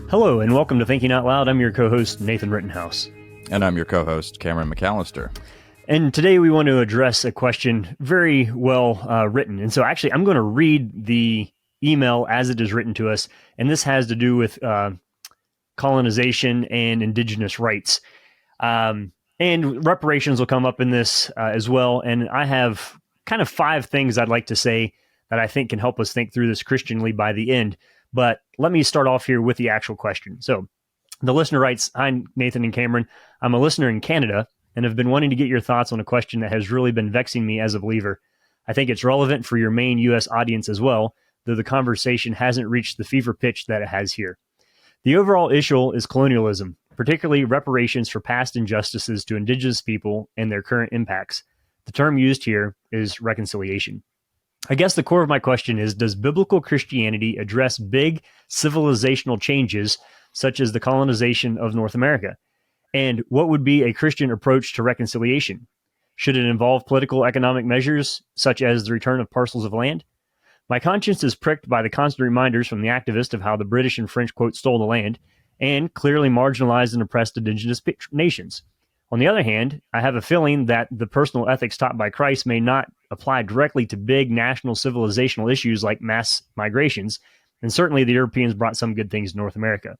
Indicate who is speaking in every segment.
Speaker 1: Hello, and welcome to Thinking Out Loud. I'm your co-host, Nathan Rittenhouse.
Speaker 2: And I'm your co-host, Cameron McAllister.
Speaker 1: And today we want to address a question very well written. And so actually, I'm going to read the email as it is written to us. And this has to do with colonization and indigenous rights. And reparations will come up in this as well. And I have kind of 5 things I'd like to say that I think can help us think through this Christianly by the end. But let me start off here with the actual question. So the listener writes, "Hi, Nathan and Cameron. I'm a listener in Canada and have been wanting to get your thoughts on a question that has really been vexing me as a believer. I think it's relevant for your main U.S. audience as well, though the conversation hasn't reached the fever pitch that it has here. The overall issue is colonialism, particularly reparations for past injustices to indigenous people and their current impacts. The term used here is reconciliation. I guess the core of my question is, does biblical Christianity address big civilizational changes such as the colonization of North America? And what would be a Christian approach to reconciliation? Should it involve political economic measures such as the return of parcels of land? My conscience is pricked by the constant reminders from the activist of how the British and French, quote, stole the land and clearly marginalized and oppressed indigenous nations. On the other hand, I have a feeling that the personal ethics taught by Christ may not apply directly to big national civilizational issues like mass migrations, and certainly the Europeans brought some good things to North America.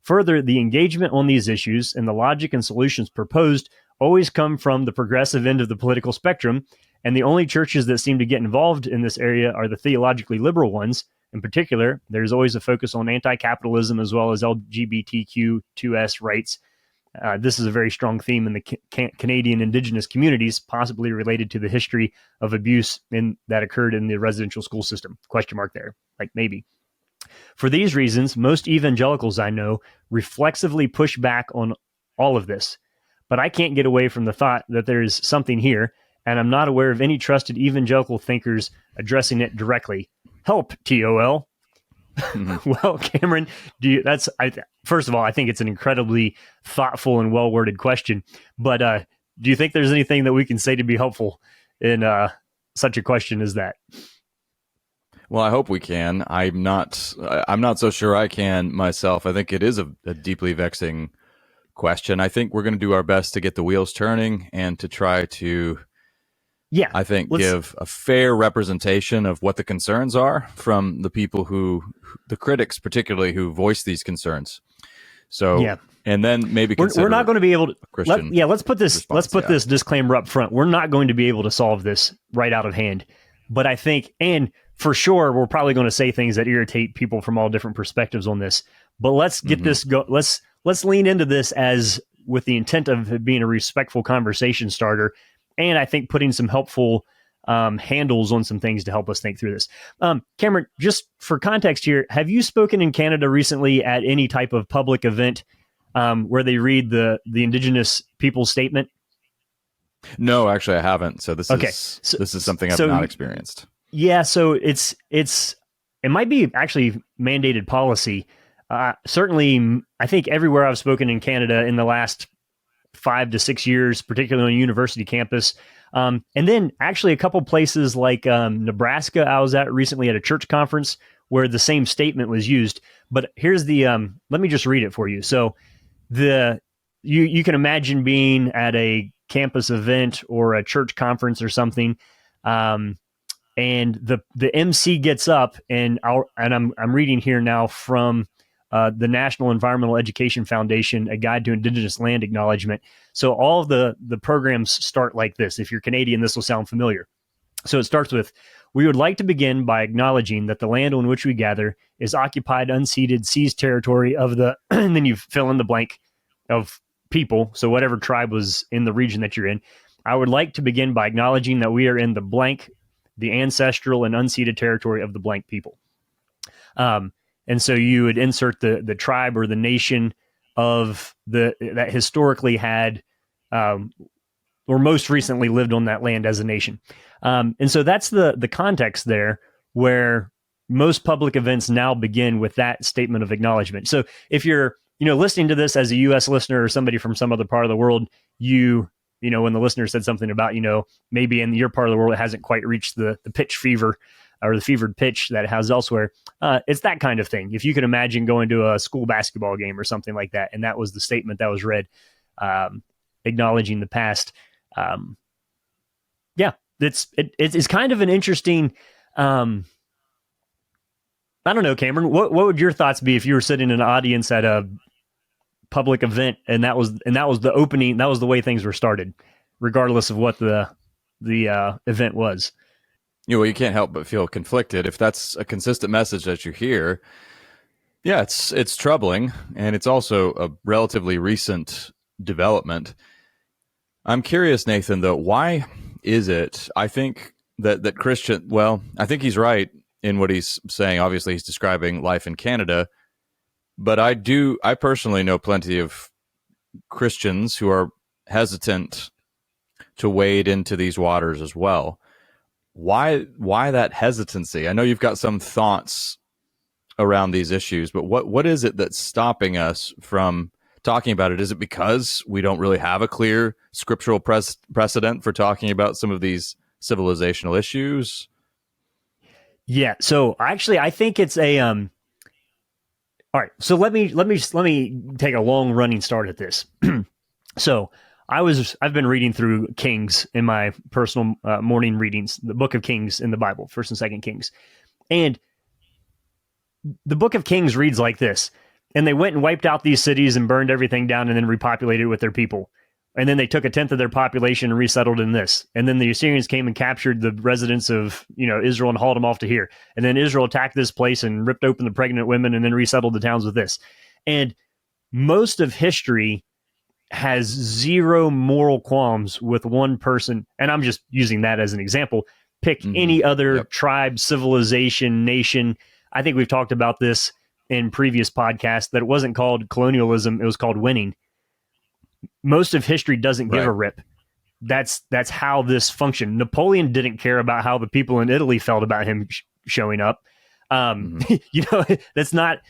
Speaker 1: Further, the engagement on these issues and the logic and solutions proposed always come from the progressive end of the political spectrum, and the only churches that seem to get involved in this area are the theologically liberal ones. In particular, there's always a focus on anti-capitalism as well as LGBTQ2S rights. This is a very strong theme in the Canadian Indigenous communities, possibly related to the history of abuse that occurred in the residential school system. Question mark there, like maybe. For these reasons, most evangelicals I know reflexively push back on all of this. But I can't get away from the thought that there is something here, and I'm not aware of any trusted evangelical thinkers addressing it directly. Help, TOL. Well, Cameron, first of all, I think it's an incredibly thoughtful and well-worded question. But do you think there's anything that we can say to be helpful in such a question as that?
Speaker 2: Well, I hope we can. I'm not so sure I can myself. I think it is a deeply vexing question. I think we're going to do our best to get the wheels turning and to try to, I think, give a fair representation of what the concerns are from the people the critics particularly, who voice these concerns. So, and then maybe we're not going to be able to.
Speaker 1: Let's put this disclaimer up front. We're not going to be able to solve this right out of hand. But I think, and for sure, we're probably going to say things that irritate people from all different perspectives on this. But let's get this go. Let's lean into this as with the intent of it being a respectful conversation starter, and I think putting some helpful handles on some things to help us think through this. Cameron, just for context here, have you spoken in Canada recently at any type of public event where they read the Indigenous Peoples Statement?
Speaker 2: No, actually, I haven't. So this is something I've not experienced.
Speaker 1: Yeah, so it might be actually mandated policy. Certainly, I think everywhere I've spoken in Canada in the last 5 to 6 years, particularly on a university campus, and then actually a couple places like Nebraska, I was at recently at a church conference where the same statement was used. But here's the let me just read it for you. So you can imagine being at a campus event or a church conference or something, and the MC gets up and I'm reading here now from the National Environmental Education Foundation, A Guide to Indigenous Land Acknowledgement. So all of the programs start like this. If you're Canadian, this will sound familiar. So it starts with, "We would like to begin by acknowledging that the land on which we gather is occupied, unceded, seized territory of the," and then you fill in the blank of people. So whatever tribe was in the region that you're in. "I would like to begin by acknowledging that we are in the blank, the ancestral and unceded territory of the blank people." And so you would insert the tribe or the nation of that historically had or most recently lived on that land as a nation. And so that's the context there, where most public events now begin with that statement of acknowledgement. So if you're listening to this as a U.S. listener or somebody from some other part of the world, when the listener said something about maybe in your part of the world it hasn't quite reached the pitch fever or the fevered pitch that it has elsewhere. It's that kind of thing. If you could imagine going to a school basketball game or something like that, and that was the statement that was read, acknowledging the past. Yeah, it's kind of an interesting. I don't know, Cameron. What would your thoughts be if you were sitting in an audience at a public event and that was the opening, that was the way things were started, regardless of what the event was?
Speaker 2: Well, you can't help but feel conflicted if that's a consistent message that you hear. Yeah, it's troubling, and it's also a relatively recent development. I'm curious, Nathan, though, why is it? I think that Christian. Well, I think he's right in what he's saying. Obviously, he's describing life in Canada, but I personally know plenty of Christians who are hesitant to wade into these waters as well. Why that hesitancy? I know you've got some thoughts around these issues, but what is it that's stopping us from talking about it? Is it because we don't really have a clear scriptural precedent for talking about some of these civilizational issues?
Speaker 1: Yeah. So actually, I think it's a all right. So let me take a long running start at this. So I've been reading through Kings in my personal morning readings, the Book of Kings in the Bible, First and Second Kings, and the Book of Kings reads like this: and they went and wiped out these cities and burned everything down, and then repopulated with their people. And then they took 1/10 of their population and resettled in this. And then the Assyrians came and captured the residents of Israel and hauled them off to here. And then Israel attacked this place and ripped open the pregnant women and then resettled the towns with this. And most of history has zero moral qualms with one person. And I'm just using that as an example. Pick any other tribe, civilization, nation. I think we've talked about this in previous podcasts, that it wasn't called colonialism. It was called winning. Most of history doesn't give a rip. That's how this functioned. Napoleon didn't care about how the people in Italy felt about him showing up. That's not.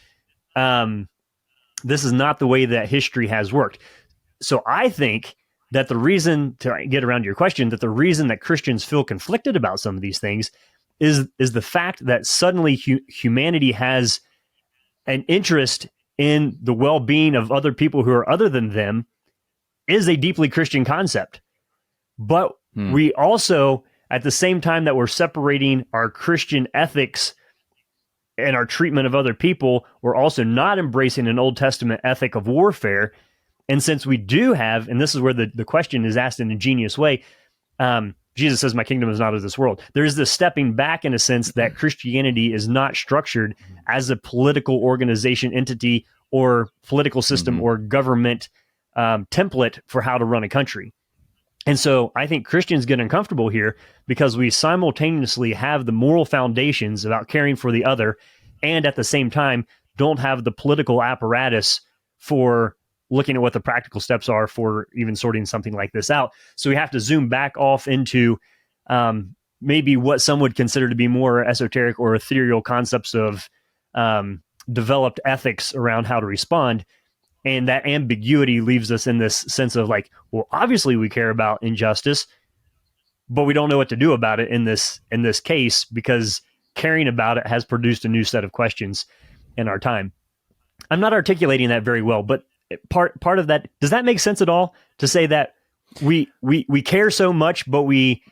Speaker 1: This is not the way that history has worked. So I think that the reason, to get around to your question, that the reason that Christians feel conflicted about some of these things is the fact that suddenly humanity has an interest in the well-being of other people who are other than them is a deeply Christian concept. But we also, at the same time that we're separating our Christian ethics and our treatment of other people, we're also not embracing an Old Testament ethic of warfare. And since we do have, and this is where the question is asked in a genius way, Jesus says, my kingdom is not of this world. There's this stepping back in a sense that Christianity is not structured as a political organization, entity, or political system or government template for how to run a country. And so I think Christians get uncomfortable here because we simultaneously have the moral foundations about caring for the other, and at the same time don't have the political apparatus for looking at what the practical steps are for even sorting something like this out. So we have to zoom back off into maybe what some would consider to be more esoteric or ethereal concepts of developed ethics around how to respond. And that ambiguity leaves us in this sense of like, well, obviously we care about injustice, but we don't know what to do about it in this case, because caring about it has produced a new set of questions in our time. I'm not articulating that very well, but part of that, does that make sense at all, to say that we care so much, but we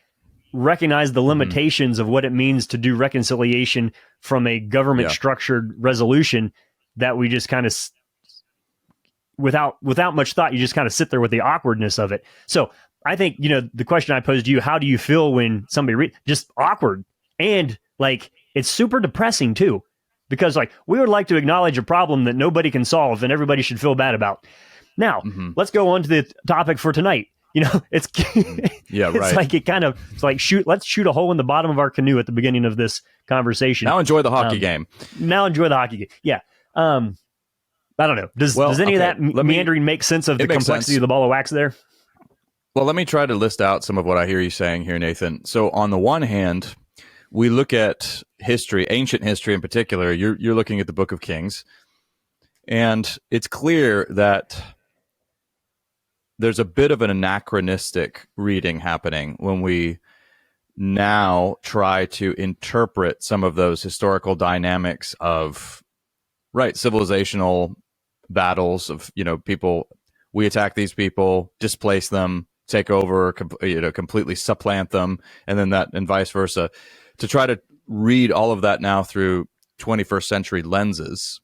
Speaker 1: recognize the limitations of what it means to do reconciliation from a government structured resolution, that we just kind of, without much thought, you just kind of sit there with the awkwardness of it. So I think, the question I posed to you, how do you feel when somebody just awkward, and like, it's super depressing too, because like, we would like to acknowledge a problem that nobody can solve and everybody should feel bad about. Now, let's go on to the topic for tonight. It's it's like let's shoot a hole in the bottom of our canoe at the beginning of this conversation.
Speaker 2: Now enjoy the hockey game.
Speaker 1: Yeah. I don't know. Does any of that meandering make sense of the complexity of the ball of wax there?
Speaker 2: Well, let me try to list out some of what I hear you saying here, Nathan. So on the one hand, we look at history, ancient history in particular. You're looking at the Book of Kings, and it's clear that there's a bit of an anachronistic reading happening when we now try to interpret some of those historical dynamics of civilizational battles of, people, we attack these people, displace them, take over, completely supplant them, and then and vice versa, to try to read all of that now through 21st century lenses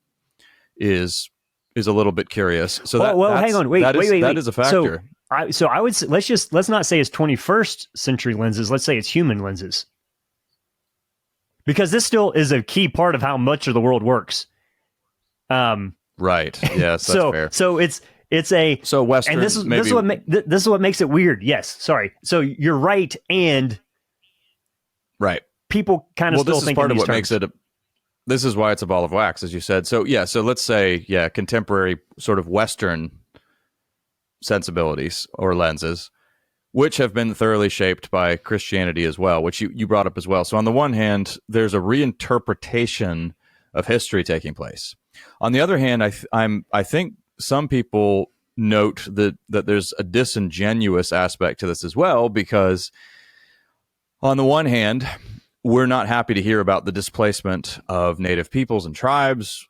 Speaker 2: is a little bit curious. So
Speaker 1: hang on, wait.
Speaker 2: That is a factor.
Speaker 1: So I would say, let's not say it's 21st century lenses. Let's say it's human lenses, because this still is a key part of how much of the world works.
Speaker 2: Right. Yes. That's fair.
Speaker 1: So it's a
Speaker 2: Western.
Speaker 1: And this is what makes it weird. Yes. Sorry. So you're right, and
Speaker 2: right.
Speaker 1: People kind of still think
Speaker 2: part of what
Speaker 1: terms.
Speaker 2: Makes it. This is why it's a ball of wax, as you said. So yeah. So let's say contemporary sort of Western sensibilities or lenses, which have been thoroughly shaped by Christianity as well, which you brought up as well. So on the one hand, there's a reinterpretation of history taking place. On the other hand, I think some people note that there's a disingenuous aspect to this as well, because on the one hand, we're not happy to hear about the displacement of native peoples and tribes,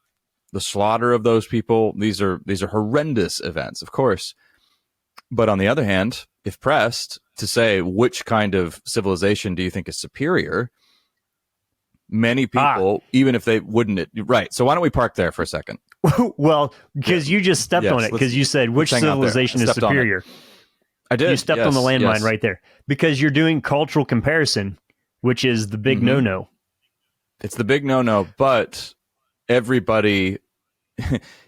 Speaker 2: the slaughter of those people. These are horrendous events, of course. But on the other hand, if pressed to say which kind of civilization do you think is superior, many people, even if they wouldn't, right. So why don't we park there for a second?
Speaker 1: Well, because you just stepped on it, because you said which civilization is superior.
Speaker 2: I did.
Speaker 1: You stepped on the landmine right there, because you're doing cultural comparison, which is the big no-no.
Speaker 2: It's the big no-no, but everybody,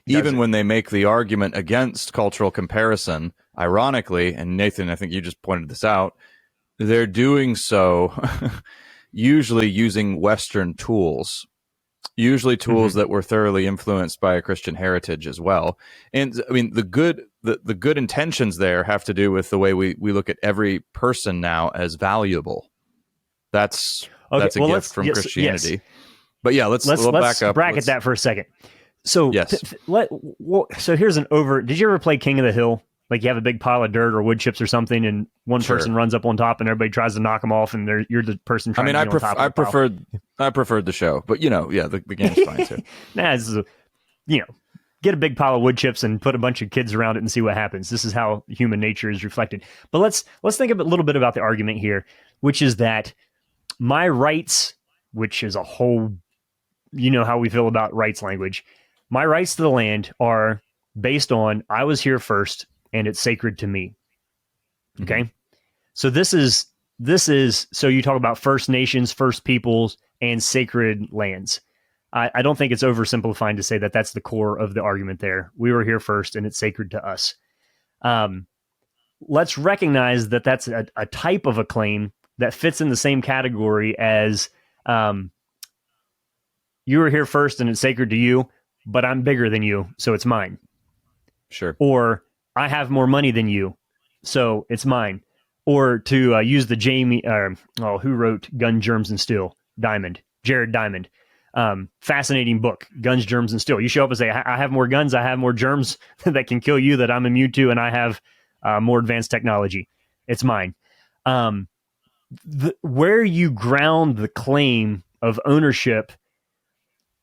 Speaker 2: even when they make the argument against cultural comparison, ironically, and Nathan, I think you just pointed this out, they're doing so usually using Western tools, usually tools that were thoroughly influenced by a Christian heritage as well. And I mean, the good intentions there have to do with the way we look at every person now as valuable. That's a gift from Christianity. Yes. But yeah, let's back up.
Speaker 1: Bracket that for a second. So
Speaker 2: yes.
Speaker 1: So here's did you ever play King of the Hill? Like you have a big pile of dirt or wood chips or something, and one person runs up on top, and everybody tries to knock them off, and you're the person trying to get on top of the pile.
Speaker 2: I preferred the show, but the game's fine too.
Speaker 1: Get a big pile of wood chips and put a bunch of kids around it and see what happens. This is how human nature is reflected. But let's think a little bit about the argument here, which is that my rights, which is a whole, how we feel about rights language. My rights to the land are based on I was here first, and it's sacred to me. Okay. Mm-hmm. So this is, so you talk about First Nations, First Peoples, and sacred lands. I don't think it's oversimplifying to say that that's the core of the argument there. We were here first, and it's sacred to us. Let's recognize that that's a type of a claim that fits in the same category as you were here first, and it's sacred to you, but I'm bigger than you, so it's mine.
Speaker 2: Sure.
Speaker 1: Or I have more money than you, so it's mine. Or to use the who wrote Gun, Germs, and Steel? Jared Diamond. Fascinating book, Guns, Germs, and Steel. You show up and say, I have more guns, I have more germs that can kill you that I'm immune to, and I have more advanced technology. It's mine. Where you ground the claim of ownership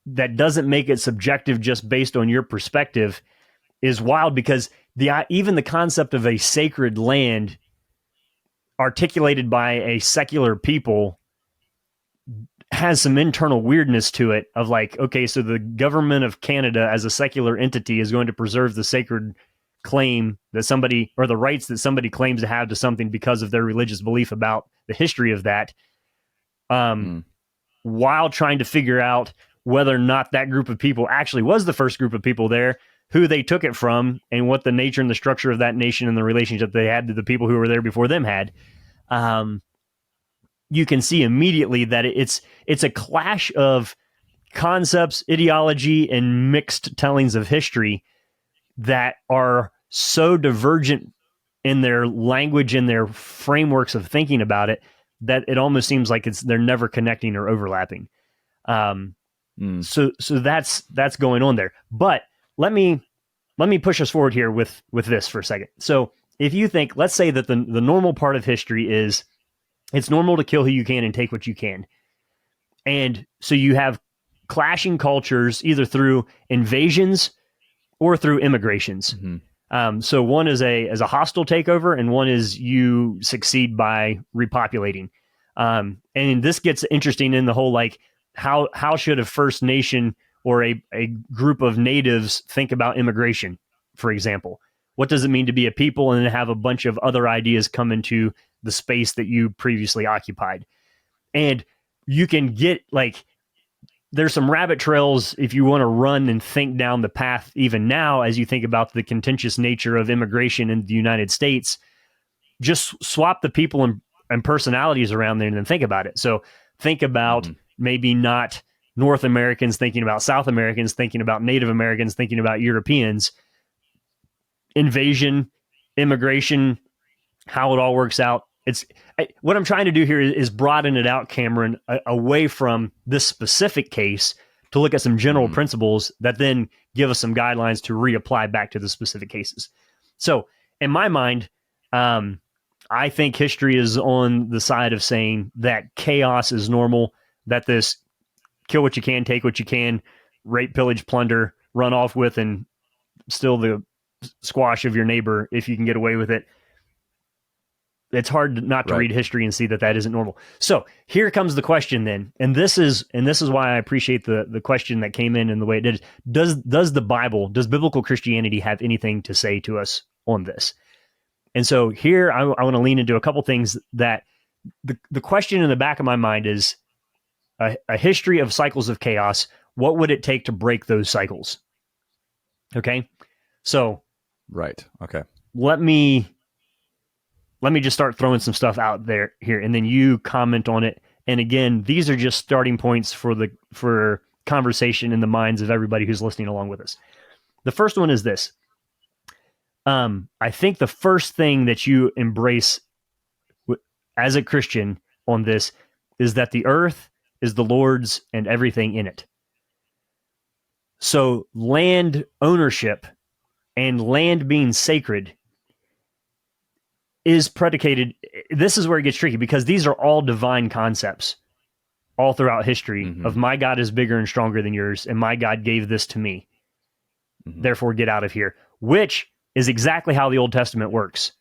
Speaker 1: that doesn't make it subjective just based on your perspective is wild, because even the concept of a sacred land articulated by a secular people has some internal weirdness to it of like, okay, so the government of Canada as a secular entity is going to preserve the sacred claim that somebody, or the rights that somebody claims to have to something because of their religious belief about the history of that, while trying to figure out whether or not that group of people actually was the first group of people there, who they took it from, and what the nature and the structure of that nation and the relationship they had to the people who were there before them had. You can see immediately that it's a clash of concepts, ideology, and mixed tellings of history that are so divergent in their language and their frameworks of thinking about it that it almost seems like they're never connecting or overlapping. So that's going on there. But let me push us forward here with this for a second. So if you think, let's say that the normal part of history is It's normal to kill who you can and take what you can. And so you have clashing cultures either through invasions or through immigrations. So one is a hostile takeover, and one is you succeed by repopulating. And this gets interesting in the whole, like, how should a First Nation or a group of natives think about immigration, for example? What does it mean to be a people and then have a bunch of other ideas come into the space that you previously occupied? And you can get, like, there's some rabbit trails if you want to run and think down the path even now as you think about the contentious nature of immigration in the United States. Just swap the people and personalities around there and then think about it. So think about maybe not North Americans thinking about South Americans, thinking about Native Americans, thinking about Europeans. Invasion, immigration, how it all works out. What I'm trying to do here is broaden it out, Cameron, away from this specific case to look at some general principles that then give us some guidelines to reapply back to the specific cases. So in my mind, I think history is on the side of saying that chaos is normal, that this kill what you can, take what you can, rape, pillage, plunder, run off with, and steal the squash of your neighbor if you can get away with it. It's hard not to read history and see that that isn't normal. So here comes the question then, and this is why I appreciate the question that came in and the way it did. Does the Bible, does biblical Christianity have anything to say to us on this? And so here I want to lean into a couple things that the question in the back of my mind is a history of cycles of chaos. What would it take to break those cycles? Okay, so
Speaker 2: okay.
Speaker 1: Let me just start throwing some stuff out there here, and then you comment on it. And again, these are just starting points for conversation in the minds of everybody who's listening along with us. The first one is this. I think the first thing that you embrace as a Christian on this is that the earth is the Lord's and everything in it. So land ownership and land being sacred is predicated. This is where it gets tricky, because these are all divine concepts all throughout history of my God is bigger and stronger than yours, and my God gave this to me. Therefore, get out of here, which is exactly how the Old Testament works.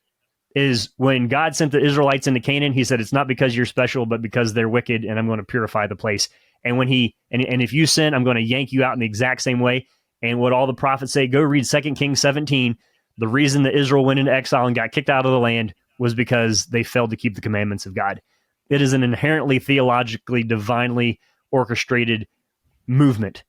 Speaker 1: Is when God sent the Israelites into Canaan, he said, it's not because you're special, but because they're wicked, and I'm going to purify the place. And when and if you sin, I'm going to yank you out in the exact same way. And what all the prophets say, go read 2 Kings 17. The reason that Israel went into exile and got kicked out of the land was because they failed to keep the commandments of God. It is an inherently theologically, divinely orchestrated movement.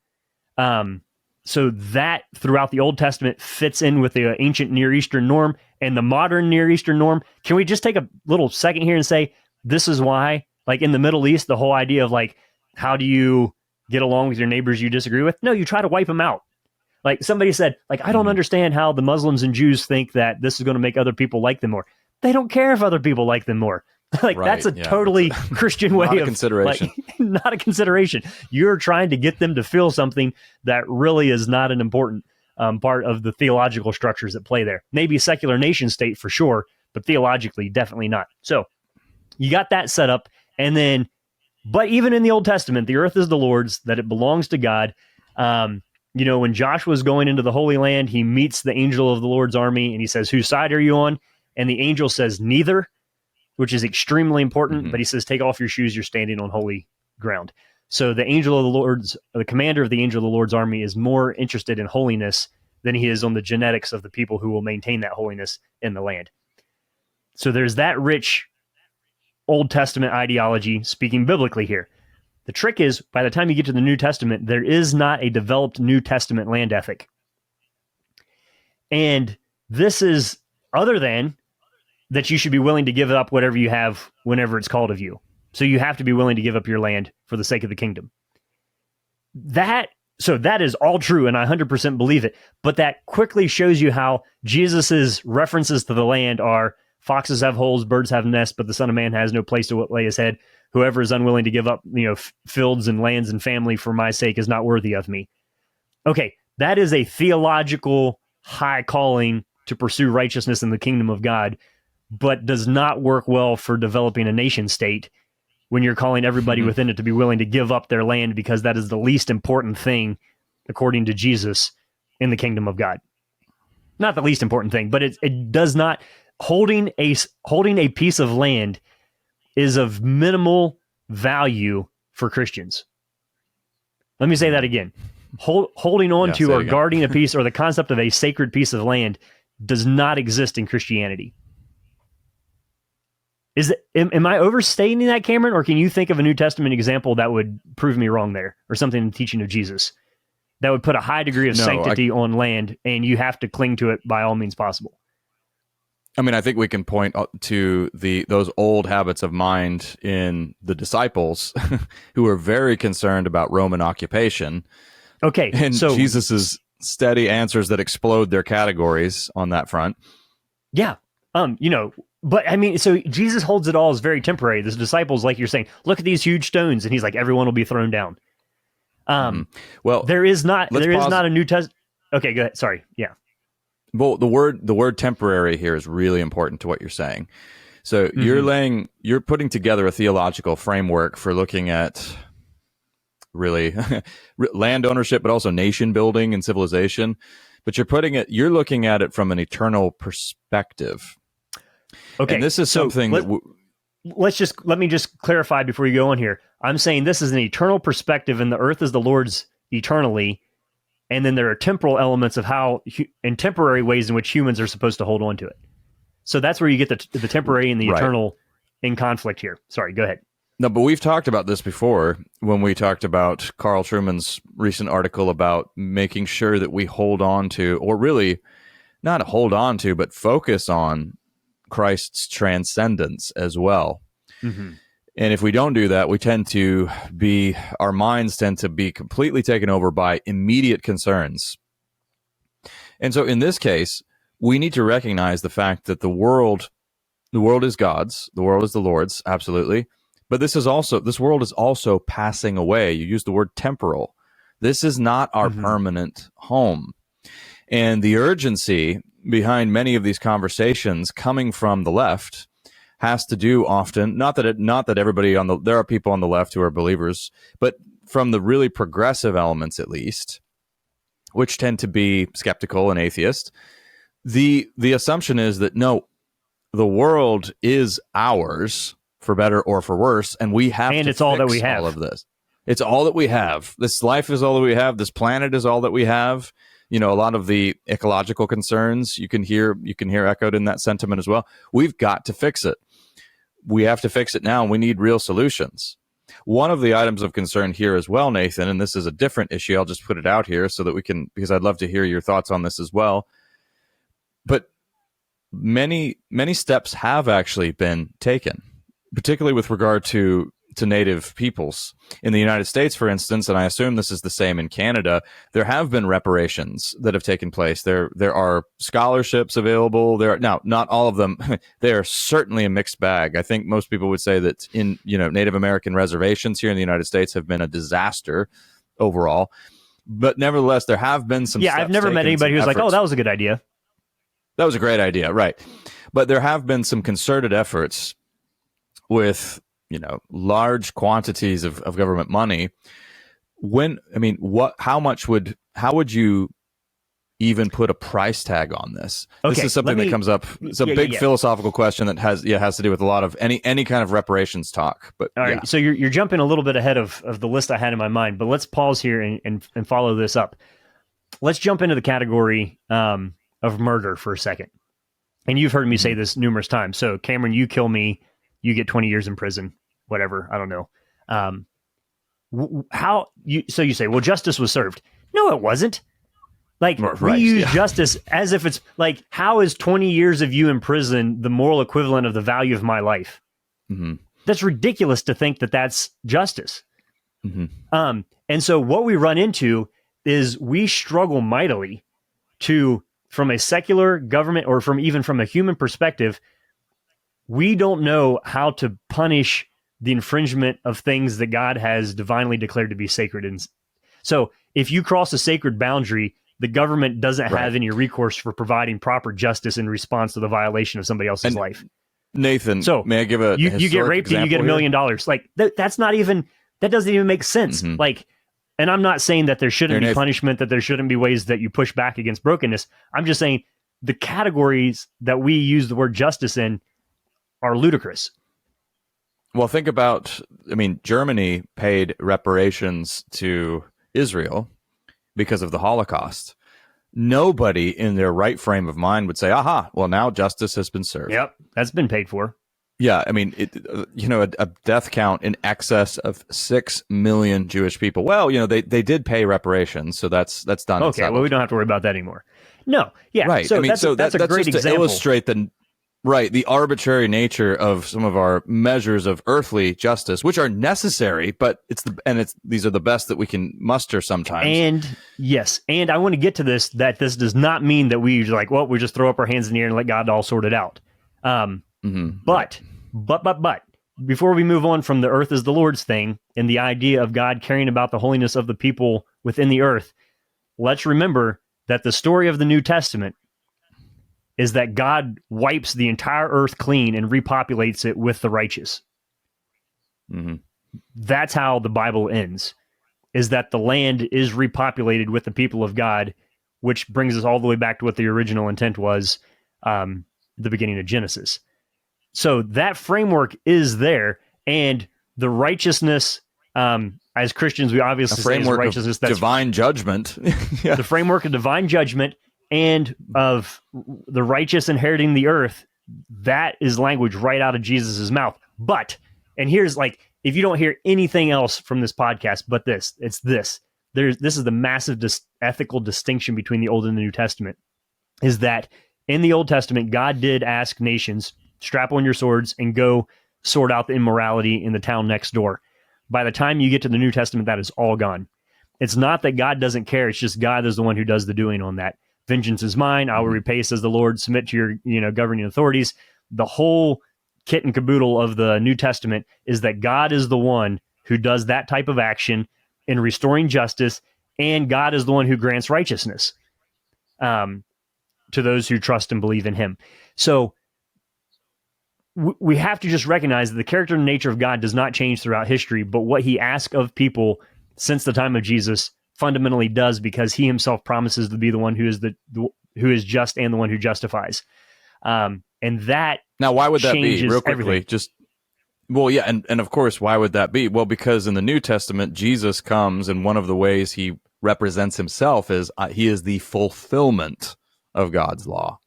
Speaker 1: So that throughout the Old Testament fits in with the ancient Near Eastern norm and the modern Near Eastern norm. Can we just take a little second here and say, this is why, like in the Middle East, the whole idea of like, how do you get along with your neighbors you disagree with? No, you try to wipe them out. Like somebody said, like, I don't understand how the Muslims and Jews think that this is going to make other people like them more. They don't care if other people like them more. Like that's a totally Christian way of
Speaker 2: consideration.
Speaker 1: Like, not a consideration. You're trying to get them to feel something that really is not an important part of the theological structures that play there. Maybe a secular nation state for sure, but theologically, definitely not. So you got that set up. And then, but even in the Old Testament, the earth is the Lord's, that it belongs to God. When Joshua was going into the Holy Land, he meets the angel of the Lord's army and he says, whose side are you on? And the angel says, neither, which is extremely important. But he says, take off your shoes. You're standing on holy ground. So the commander of the angel of the Lord's army is more interested in holiness than he is on the genetics of the people who will maintain that holiness in the land. So there's that rich Old Testament ideology speaking biblically here. The trick is, by the time you get to the New Testament, there is not a developed New Testament land ethic. And this is other than that you should be willing to give up whatever you have whenever it's called of you. So you have to be willing to give up your land for the sake of the kingdom. So that is all true, and I 100% believe it. But that quickly shows you how Jesus's references to the land are, foxes have holes, birds have nests, but the Son of Man has no place to lay his head. Whoever is unwilling to give up, fields and lands and family for my sake is not worthy of me. Okay, that is a theological high calling to pursue righteousness in the kingdom of God. but does not work well for developing a nation state when you're calling everybody within it to be willing to give up their land because that is the least important thing, according to Jesus, in the kingdom of God. Not the least important thing, but it does not. Holding a piece of land is of minimal value for Christians. Let me say that again. Holding on to or guarding a piece or the concept of a sacred piece of land does not exist in Christianity. Am I overstating that, Cameron, or can you think of a New Testament example that would prove me wrong there, or something in the teaching of Jesus that would put a high degree of sanctity on land, and you have to cling to it by all means possible?
Speaker 2: I mean, I think we can point to those old habits of mind in the disciples who were very concerned about Roman occupation.
Speaker 1: Okay,
Speaker 2: and so Jesus's steady answers that explode their categories on that front.
Speaker 1: Yeah, but I mean, so Jesus holds it all as very temporary. The disciples, like you're saying, look at these huge stones, and he's like, everyone will be thrown down.
Speaker 2: Well,
Speaker 1: there is not a New Testament. Okay, go ahead. Sorry. Yeah.
Speaker 2: Well, the word temporary here is really important to what you're saying. So you're putting together a theological framework for looking at really land ownership, but also nation building and civilization. But you're looking at it from an eternal perspective.
Speaker 1: Okay,
Speaker 2: and this is something
Speaker 1: let me just clarify before you go on here. I'm saying this is an eternal perspective, and the earth is the Lord's eternally. And then there are temporal elements of in temporary ways in which humans are supposed to hold on to it. So that's where you get the temporary and the eternal in conflict here. Sorry, go ahead.
Speaker 2: No, but we've talked about this before when we talked about Carl Trueman's recent article about making sure that we hold on to, or really not hold on to, but focus on Christ's transcendence as well. Mm-hmm. And if we don't do that, our minds tend to be completely taken over by immediate concerns. And so in this case, we need to recognize the fact that the world is God's, the world is the Lord's, absolutely. But this world is also passing away. You use the word temporal. This is not our permanent home. And the urgency behind many of these conversations coming from the left has to do often, not that everybody there are people on the left who are believers, but from the really progressive elements at least, which tend to be skeptical and atheist, the assumption is that no, the world is ours for better or for worse, and we have to
Speaker 1: it's all that we have.
Speaker 2: All of this. It's all that we have. This life is all that we have. This planet is all that we have. A lot of the ecological concerns you can hear echoed in that sentiment as well. We've got to fix it. We have to fix it now, and we need real solutions. One of the items of concern here as well, Nathan, and this is a different issue, I'll just put it out here so that we can, because I'd love to hear your thoughts on this as well. But many, many steps have actually been taken, particularly with regard to native peoples. In the United States, for instance, and I assume this is the same in Canada, there have been reparations that have taken place. There are scholarships available. Now, not all of them. They are certainly a mixed bag. I think most people would say that in Native American reservations here in the United States have been a disaster overall. But nevertheless, there have been some.
Speaker 1: Yeah, I've never met anybody who's like, "Oh, that was a good idea."
Speaker 2: That was a great idea, right? But there have been some concerted efforts with large quantities of government money. How would you even put a price tag on this?
Speaker 1: Okay,
Speaker 2: this is something that comes up. It's a big philosophical question that has to do with a lot of any kind of reparations talk. But
Speaker 1: all right, so you're jumping a little bit ahead of the list I had in my mind, but let's pause here and follow this up. Let's jump into the category of murder for a second. And you've heard me say this numerous times. So Cameron, you kill me, you get 20 years in prison, whatever. I don't know. So you say, well, justice was served. No, it wasn't. Like, we use justice as if it's like, how is 20 years of you in prison the moral equivalent of the value of my life? Mm-hmm. That's ridiculous to think that that's justice. Mm-hmm. And so what we run into is we struggle mightily to, from a secular government or from a human perspective, we don't know how to punish the infringement of things that God has divinely declared to be sacred. And so if you cross a sacred boundary, the government doesn't have any recourse for providing proper justice in response to the violation of somebody else's life.
Speaker 2: Nathan,
Speaker 1: So
Speaker 2: may I give a
Speaker 1: you get
Speaker 2: historic
Speaker 1: raped and you get $1
Speaker 2: example
Speaker 1: million. Like that's not even, that doesn't even make sense.
Speaker 2: Mhm.
Speaker 1: Like, and I'm not saying that there shouldn't
Speaker 2: Here,
Speaker 1: be
Speaker 2: Nathan.
Speaker 1: punishment, that there shouldn't be ways that you push back against brokenness. I'm just saying the categories that we use the word justice in are ludicrous.
Speaker 2: Well, think about, Germany paid reparations to Israel because of the Holocaust. Nobody in their right frame of mind would say, aha, well, now justice has been served.
Speaker 1: Yep, that's been paid for.
Speaker 2: Yeah, a death count in excess of 6 million Jewish people. Well, they did pay reparations, so that's done.
Speaker 1: Okay, well, we don't have to worry about that anymore. No, yeah,
Speaker 2: right.
Speaker 1: So that's a great
Speaker 2: just
Speaker 1: example.
Speaker 2: to illustrate the arbitrary nature of some of our measures of earthly justice, which are necessary, but these are the best that we can muster sometimes.
Speaker 1: And yes, and I want to get to this, that this does not mean that we we just throw up our hands in the air and let God all sort it out. But before we move on from the earth is the Lord's thing and the idea of God caring about the holiness of the people within the earth, let's remember that the story of the New Testament is that God wipes the entire earth clean and repopulates it with the righteous.
Speaker 2: Mm-hmm.
Speaker 1: That's how the Bible ends, is that the land is repopulated with the people of God, which brings us all the way back to what the original intent was, the beginning of Genesis. So that framework is there, and the righteousness, as Christians, we obviously say is righteousness.
Speaker 2: That's divine judgment.
Speaker 1: Yeah. The framework of divine judgment and of the righteous inheriting the earth, that is language right out of Jesus's mouth. But, and here's if you don't hear anything else from this podcast, but this is the massive ethical distinction between the Old and the New Testament, is that in the Old Testament, God did ask nations, strap on your swords and go sort out the immorality in the town next door. By the time you get to the New Testament, that is all gone. It's not that God doesn't care. It's just God is the one who does the doing on that. Vengeance is mine. I will repay, says the Lord. Submit to your governing authorities. The whole kit and caboodle of the New Testament is that God is the one who does that type of action in restoring justice, and God is the one who grants righteousness to those who trust and believe in him. So we have to just recognize that the character and nature of God does not change throughout history, but what he asks of people since the time of Jesus fundamentally does, because he himself promises to be the one who is who is just and the one who justifies. And that
Speaker 2: now, why would that be? Real quickly,
Speaker 1: everything.
Speaker 2: And of course, why would that be? Well, because in the New Testament, Jesus comes, and one of the ways he represents himself is he is the fulfillment of God's law.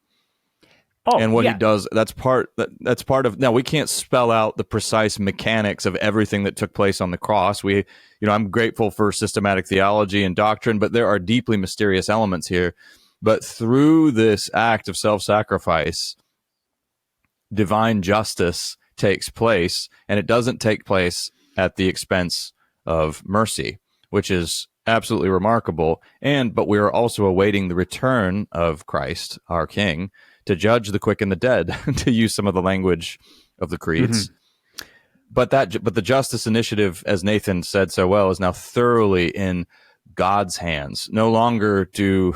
Speaker 2: And what he does, that's part of. Now, we can't spell out the precise mechanics of everything that took place on the cross. I'm grateful for systematic theology and doctrine, but there are deeply mysterious elements here. But through this act of self-sacrifice, divine justice takes place, and it doesn't take place at the expense of mercy, which is absolutely remarkable. But we are also awaiting the return of Christ, our King, to judge the quick and the dead, to use some of the language of the creeds. Mm-hmm. But the justice initiative, as Nathan said so well, is now thoroughly in God's hands. No longer do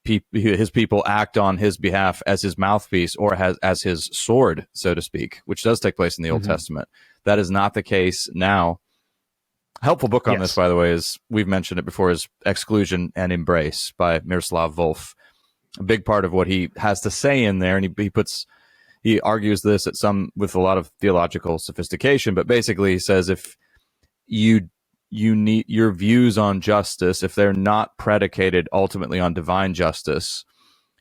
Speaker 2: his people act on his behalf as his mouthpiece or as his sword, so to speak, which does take place in the Old Testament. That is not the case now. Helpful book on this, by the way, is, we've mentioned it before, is Exclusion and Embrace by Miroslav Volf. A big part of what he has to say in there, and he argues this with a lot of theological sophistication, but basically he says if you need your views on justice, if they're not predicated ultimately on divine justice,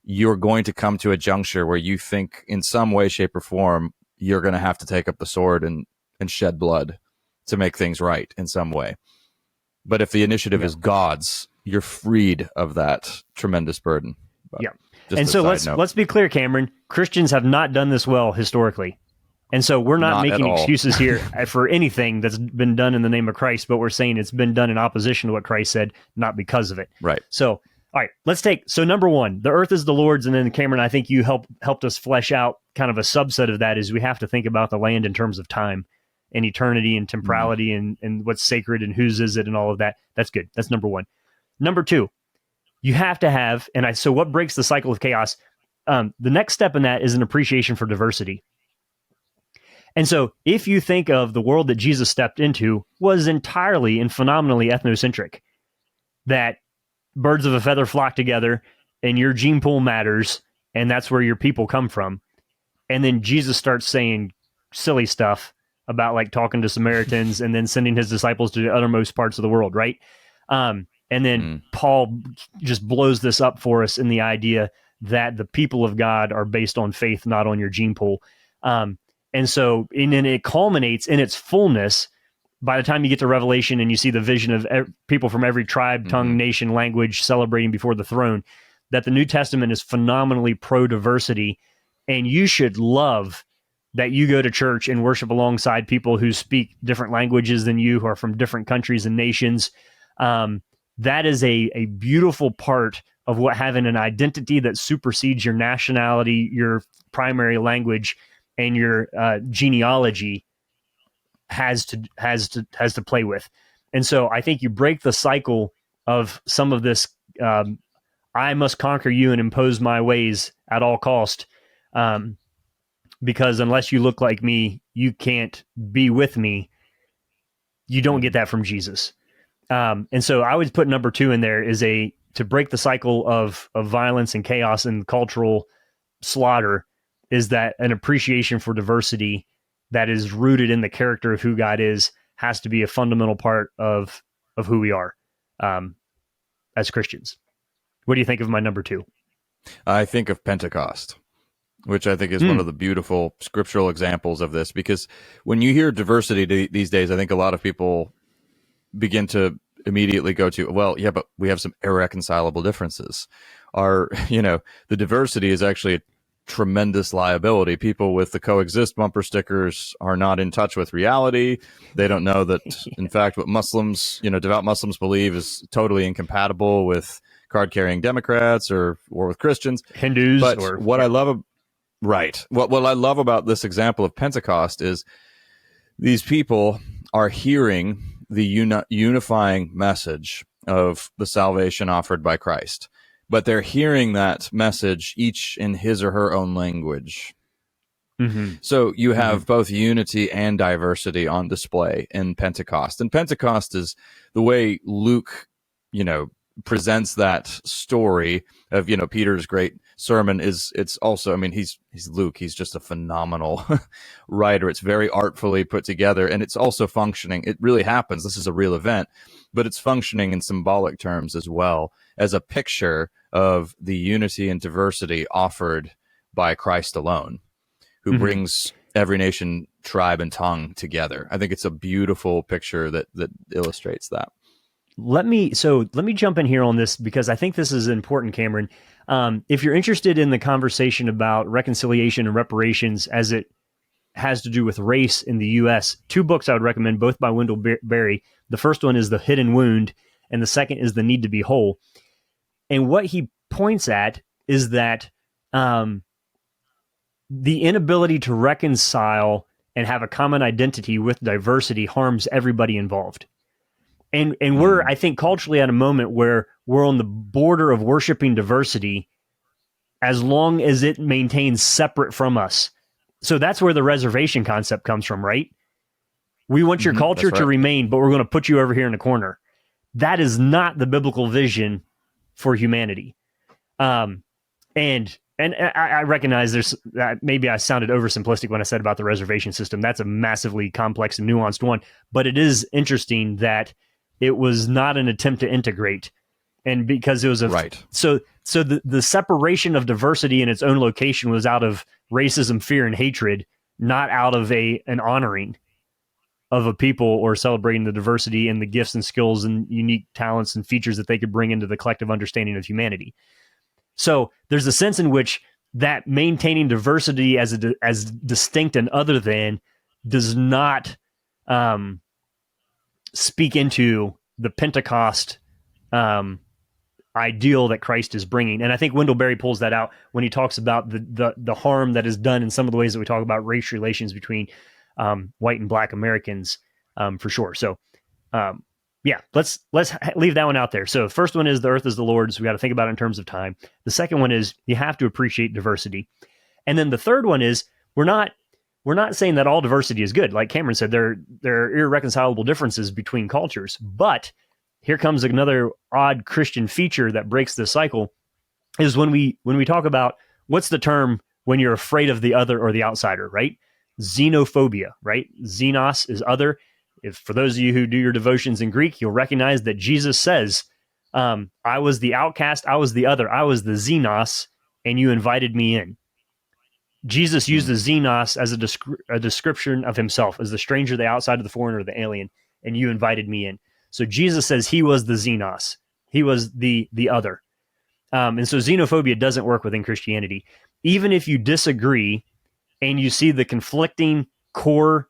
Speaker 2: you're going to come to a juncture where you think in some way, shape, or form you're going to have to take up the sword and shed blood to make things right in some way. But if the initiative is God's, you're freed of that tremendous burden.
Speaker 1: Yeah. And so let's be clear, Cameron. Christians have not done this well historically. And so we're not making excuses here for anything that's been done in the name of Christ, but we're saying it's been done in opposition to what Christ said, not because of it.
Speaker 2: Right.
Speaker 1: So, all right, so number one, the earth is the Lord's. And then Cameron, I think you helped us flesh out kind of a subset of that, is we have to think about the land in terms of time and eternity and temporality and what's sacred and whose is it and all of that. That's good. That's number one. Number two, you have to have, so what breaks the cycle of chaos? The next step in that is an appreciation for diversity. And so if you think of the world that Jesus stepped into was entirely and phenomenally ethnocentric, that birds of a feather flock together and your gene pool matters, and that's where your people come from. And then Jesus starts saying silly stuff about like talking to Samaritans and then sending his disciples to the uttermost parts of the world, right? And then Paul just blows this up for us in the idea that the people of God are based on faith, not on your gene pool. And then it culminates in its fullness by the time you get to Revelation and you see the vision of people from every tribe, tongue, nation, language celebrating before the throne, that the New Testament is phenomenally pro-diversity. And you should love that you go to church and worship alongside people who speak different languages than you, who are from different countries and nations. That is a beautiful part of what having an identity that supersedes your nationality, your primary language, and your genealogy has to play with. And so I think you break the cycle of some of this, I must conquer you and impose my ways at all cost, because unless you look like me, you can't be with me. You don't get that from Jesus. And so I would put number 2 in there is to break the cycle of violence and chaos and cultural slaughter, is that an appreciation for diversity that is rooted in the character of who God is has to be a fundamental part of who we are as Christians. What do you think of my number 2?
Speaker 2: I think of Pentecost, which I think is one of the beautiful scriptural examples of this, because when you hear diversity these days, I think a lot of people begin to immediately go to, well, yeah, but we have some irreconcilable differences. The diversity is actually a tremendous liability. People with the coexist bumper stickers are not in touch with reality. They don't know that, in fact, what Muslims, devout Muslims believe is totally incompatible with card-carrying Democrats or with Christians.
Speaker 1: Hindus.
Speaker 2: But what I love about this example of Pentecost is these people are hearing the unifying message of the salvation offered by Christ, but they're hearing that message each in his or her own language. So you have both unity and diversity on display in Pentecost. And Pentecost is the way Luke, presents that story of, Peter's great sermon it's also, he's Luke. He's just a phenomenal writer. It's very artfully put together, and it's also functioning. It really happens. This is a real event, but it's functioning in symbolic terms as well as a picture of the unity and diversity offered by Christ alone, who brings every nation, tribe, and tongue together. I think it's a beautiful picture that illustrates that.
Speaker 1: Let me jump in here on this, because I think this is important, Cameron. If you're interested in the conversation about reconciliation and reparations as it has to do with race in the U.S., 2 books I would recommend, both by Wendell Berry. The first one is The Hidden Wound, and the second is The Need to Be Whole. And what he points at is that the inability to reconcile and have a common identity with diversity harms everybody involved. And we're, I think, culturally at a moment where we're on the border of worshiping diversity as long as it maintains separate from us. So that's where the reservation concept comes from, right? We want your culture to remain, but we're going to put you over here in the corner. That is not the biblical vision for humanity. And I recognize there's maybe I sounded oversimplistic when I said about the reservation system. That's a massively complex and nuanced one, but it is interesting that it was not an attempt to integrate, and because it was so the separation of diversity in its own location was out of racism, fear, and hatred, not out of an honoring of a people or celebrating the diversity and the gifts and skills and unique talents and features that they could bring into the collective understanding of humanity. So there's a sense in which that maintaining diversity as distinct and other than does not speak into the Pentecost ideal that Christ is bringing. And I think Wendell Berry pulls that out when he talks about the harm that is done in some of the ways that we talk about race relations between white and black Americans, for sure. So let's leave that one out there. So the first one is the earth is the Lord's. We got to think about it in terms of time. The second one is you have to appreciate diversity. And then the third one is we're not we're not saying that all diversity is good. Like Cameron said, there are irreconcilable differences between cultures. But here comes another odd Christian feature that breaks the cycle, is when we talk about, what's the term when you're afraid of the other or the outsider, right? Xenophobia, right? Xenos is other. If for those of you who do your devotions in Greek, you'll recognize that Jesus says, I was the outcast, I was the other, I was the xenos, and you invited me in. Jesus used the xenos as a description of himself, as the stranger, the outsider, the foreigner, the alien, and you invited me in. So Jesus says he was the xenos. He was the other. And so xenophobia doesn't work within Christianity. Even if you disagree and you see the conflicting core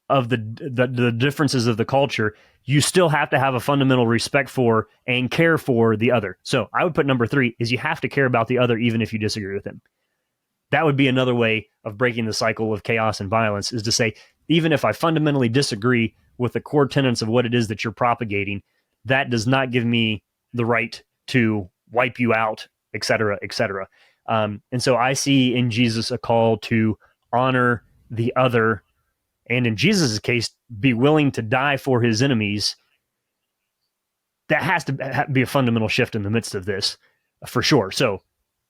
Speaker 1: of the differences of the culture, you still have to have a fundamental respect for and care for the other. So I would put number 3 is you have to care about the other even if you disagree with him. That would be another way of breaking the cycle of chaos and violence, is to say, even if I fundamentally disagree with the core tenets of what it is that you're propagating, that does not give me the right to wipe you out, et cetera, et cetera. And so I see in Jesus a call to honor the other, and in Jesus' case, be willing to die for his enemies. That has to be a fundamental shift in the midst of this, for sure. So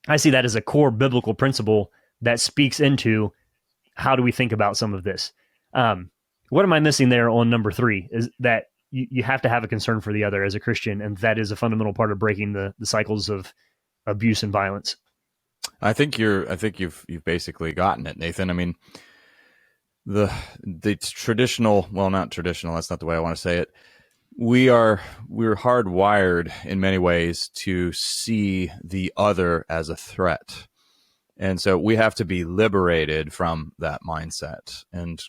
Speaker 1: I see that as a core biblical principle that speaks into how do we think about some of this. What am I missing there on number 3 is that you have to have a concern for the other as a Christian, and that is a fundamental part of breaking the cycles of abuse and violence.
Speaker 2: I think you've basically gotten it, Nathan. I mean, the traditional, well, not traditional, that's not the way I want to say it. We're hardwired in many ways to see the other as a threat. And so we have to be liberated from that mindset. And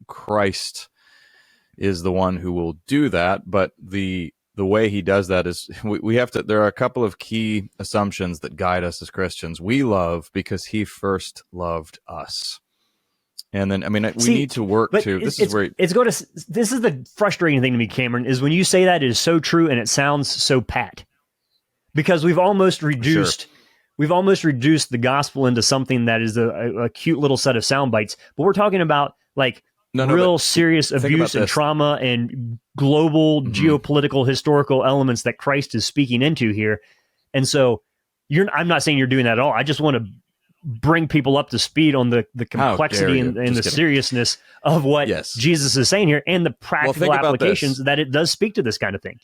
Speaker 2: Christ is the one who will do that. But the way he does that is we have to, there are a couple of key assumptions that guide us as Christians. We love because he first loved us. And then, I mean, we need to work to, this is the frustrating thing to me, Cameron, is when you say that, it is so true and it sounds so pat, because we've almost reduced the gospel into something that is a cute little set of sound bites. But we're talking about like real serious abuse and trauma and global geopolitical historical elements that Christ is speaking into here. And so I'm not saying you're doing that at all. I just want to bring people up to speed on the complexity and the seriousness of what Jesus is saying here, and the practical applications that it does speak to this kind of thing.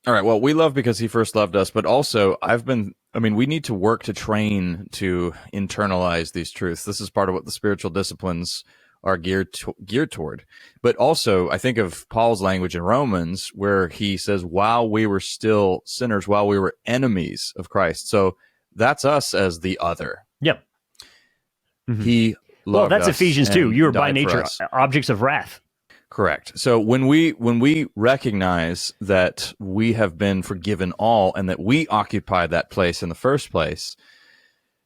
Speaker 2: All right. Well, we love because he first loved us, but also we need to work to train to internalize these truths. This is part of what the spiritual disciplines are geared toward. But also, I think of Paul's language in Romans, where he says, while we were still sinners, while we were enemies of Christ. So that's us as the other.
Speaker 1: Yep.
Speaker 2: He loved us.
Speaker 1: That's Ephesians 2. You are by nature objects of wrath.
Speaker 2: Correct. So when we recognize that we have been forgiven all, and that we occupy that place in the first place,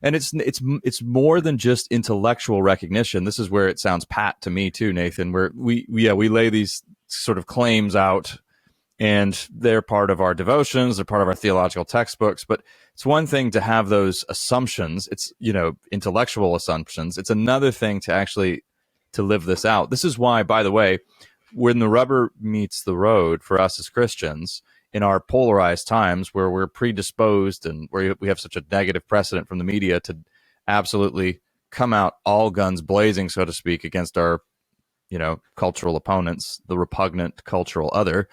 Speaker 2: and it's more than just intellectual recognition. This is where it sounds pat to me too, Nathan. Where we lay these sort of claims out, and they're part of our devotions, they're part of our theological textbooks. But it's one thing to have those assumptions. It's, intellectual assumptions. It's another thing to actually to live this out. This is why, by the way, when the rubber meets the road for us as Christians in our polarized times, where we're predisposed and where we have such a negative precedent from the media to absolutely come out all guns blazing, so to speak, against our, cultural opponents, the repugnant cultural other,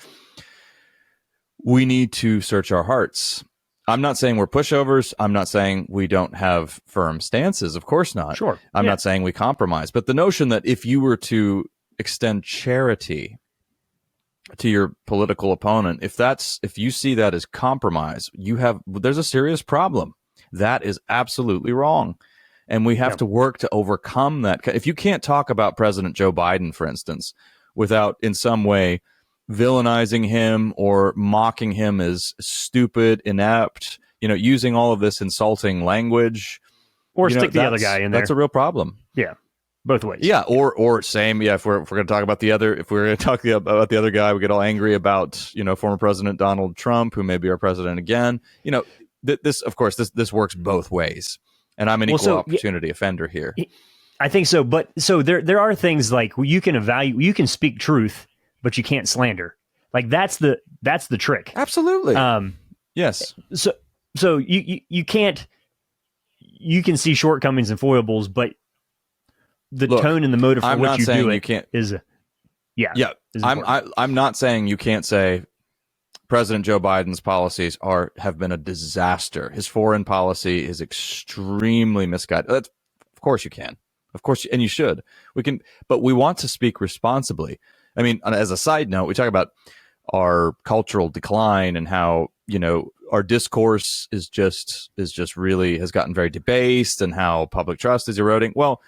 Speaker 2: we need to search our hearts. I'm not saying we're pushovers. I'm not saying we don't have firm stances. Of course not.
Speaker 1: Sure.
Speaker 2: I'm not saying we compromise. But the notion that if you were to extend charity to your political opponent, if you see that as compromise, there's a serious problem. That is absolutely wrong. And we have to work to overcome that. If you can't talk about President Joe Biden, for instance, without in some way villainizing him or mocking him as stupid, inept, using all of this insulting language,
Speaker 1: or stick the other guy in there,
Speaker 2: that's a real problem.
Speaker 1: Yeah, both ways.
Speaker 2: Yeah, or same. Yeah, if we're going to talk about the other, if we're going to talk about the other guy, we get all angry about former President Donald Trump, who may be our president again. This, of course, this works both ways, and I'm an equal opportunity offender here.
Speaker 1: I think so, but so there are things like you can evaluate, you can speak truth, but you can't slander. Like that's the trick.
Speaker 2: Absolutely. Yes.
Speaker 1: So you can't, you can see shortcomings and foibles, but the
Speaker 2: Look,
Speaker 1: tone and the motive for
Speaker 2: I'm
Speaker 1: what
Speaker 2: not
Speaker 1: you
Speaker 2: saying
Speaker 1: do
Speaker 2: you
Speaker 1: it
Speaker 2: can't.
Speaker 1: is
Speaker 2: Yeah.
Speaker 1: is
Speaker 2: I'm not saying you can't say President Joe Biden's policies have been a disaster. His foreign policy is extremely misguided. Of course you can. Of course, and you should. We can, but we want to speak responsibly. I mean, as a side note, we talk about our cultural decline and how, our discourse is just really has gotten very debased and how public trust is eroding. Well,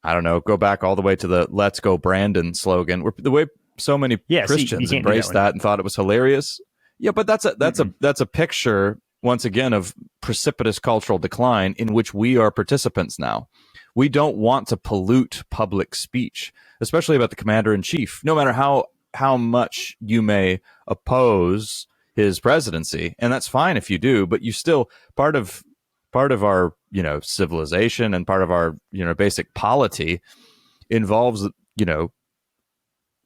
Speaker 2: I don't know, go back all the way to the "Let's Go Brandon" slogan, where the way so many Christians embraced that and thought it was hilarious. Yeah, but that's a picture once again of precipitous cultural decline in which we are participants now. We don't want to pollute public speech, especially about the commander in chief, no matter how much you may oppose his presidency. And that's fine if you do, but you still part of our, civilization and part of our, basic polity involves,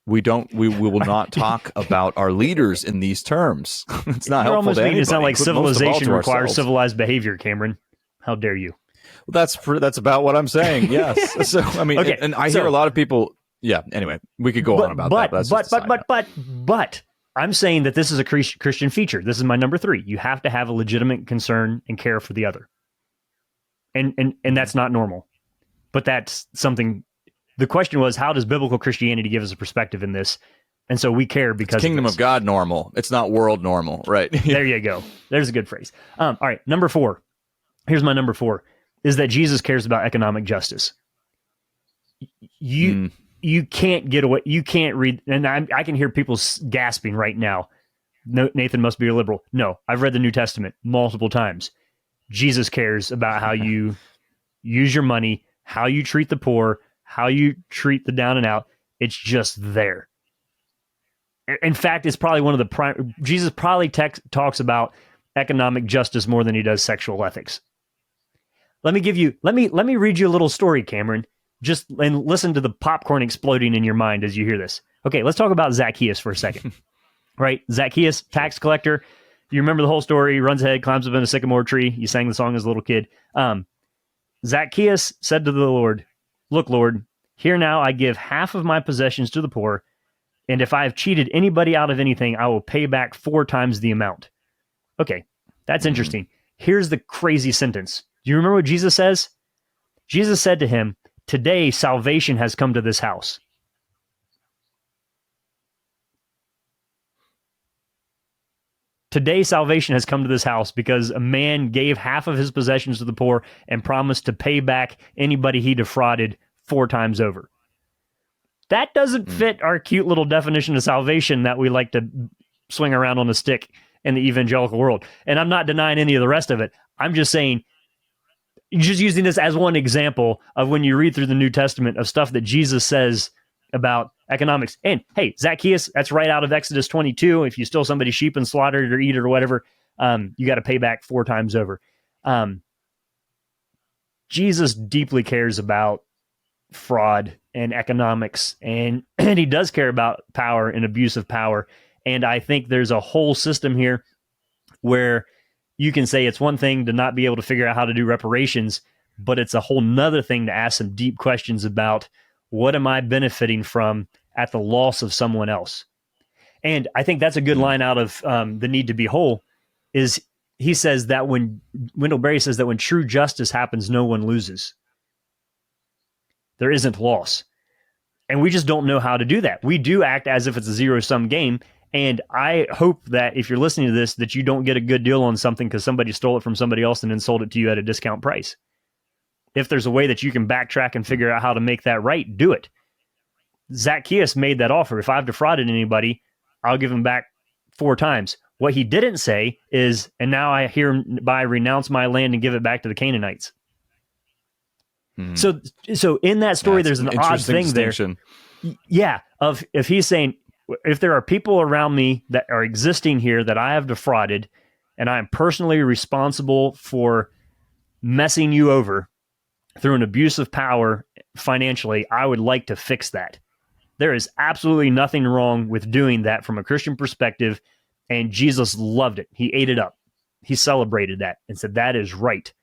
Speaker 2: we will not talk about our leaders in these terms. It's not helpful to anybody.
Speaker 1: It's not like civilization requires
Speaker 2: ourselves.
Speaker 1: Civilized behavior, Cameron. How dare you?
Speaker 2: Well, that's about what I'm saying. Yes. So I mean, okay, and I hear a lot of people. Yeah. Anyway, we could go on about that.
Speaker 1: But I'm saying that this is a Christian feature. This is my number 3. You have to have a legitimate concern and care for the other, and that's not normal. But that's something. The question was, how does biblical Christianity give us a perspective in this? And so we care because
Speaker 2: it's kingdom of God normal. It's not world normal, right?
Speaker 1: There you go. There's a good phrase. All right, number 4. Here's my number 4. Is that Jesus cares about economic justice. You can't get away. You can't read, and I can hear people gasping right now. No, Nathan must be a liberal. No, I've read the New Testament multiple times. Jesus cares about how you use your money, how you treat the poor, how you treat the down and out. It's just there. In fact, it's probably one of the Jesus probably talks about economic justice more than he does sexual ethics. Let me read you a little story, Cameron. Just and listen to the popcorn exploding in your mind as you hear this. Okay, let's talk about Zacchaeus for a second. Right? Zacchaeus, tax collector. You remember the whole story. He runs ahead, climbs up in a sycamore tree. You sang the song as a little kid. Zacchaeus said to the Lord, "Look, Lord, here now I give half of my possessions to the poor, and if I have cheated anybody out of anything, I will pay back 4 times the amount." Okay, that's interesting. Here's the crazy sentence. Do you remember what Jesus says? Jesus said to him, "Today salvation has come to this house." Today salvation has come to this house because a man gave half of his possessions to the poor and promised to pay back anybody he defrauded 4 times over. That doesn't fit our cute little definition of salvation that we like to swing around on a stick in the evangelical world. And I'm not denying any of the rest of it. I'm just saying, just using this as one example of when you read through the New Testament of stuff that Jesus says about economics. And hey, Zacchaeus, that's right out of Exodus 22. If you steal somebody's sheep and slaughter it or eat it or whatever, you got to pay back 4 times over. Jesus deeply cares about fraud and economics, and he does care about power and abuse of power. And I think there's a whole system here where you can say it's one thing to not be able to figure out how to do reparations, but it's a whole nother thing to ask some deep questions about what am I benefiting from at the loss of someone else. And I think that's a good line out of The Need to Be Whole, is he says that when Wendell Berry says that when true justice happens, no one loses. There isn't loss. And we just don't know how to do that. We do act as if it's a zero-sum game. And I hope that if you're listening to this, that you don't get a good deal on something because somebody stole it from somebody else and then sold it to you at a discount price. If there's a way that you can backtrack and figure out how to make that right, do it. Zacchaeus made that offer. If I've defrauded anybody, I'll give him back 4 times. What he didn't say is, and now I hereby renounce my land and give it back to the Canaanites. So in that story, there's an odd thing there. Yeah, of if he's saying, if there are people around me that are existing here that I have defrauded, and I am personally responsible for messing you over, through an abuse of power financially, I would like to fix that. There is absolutely nothing wrong with doing that from a Christian perspective, and Jesus loved it. He ate it up. He celebrated that and said, that is right.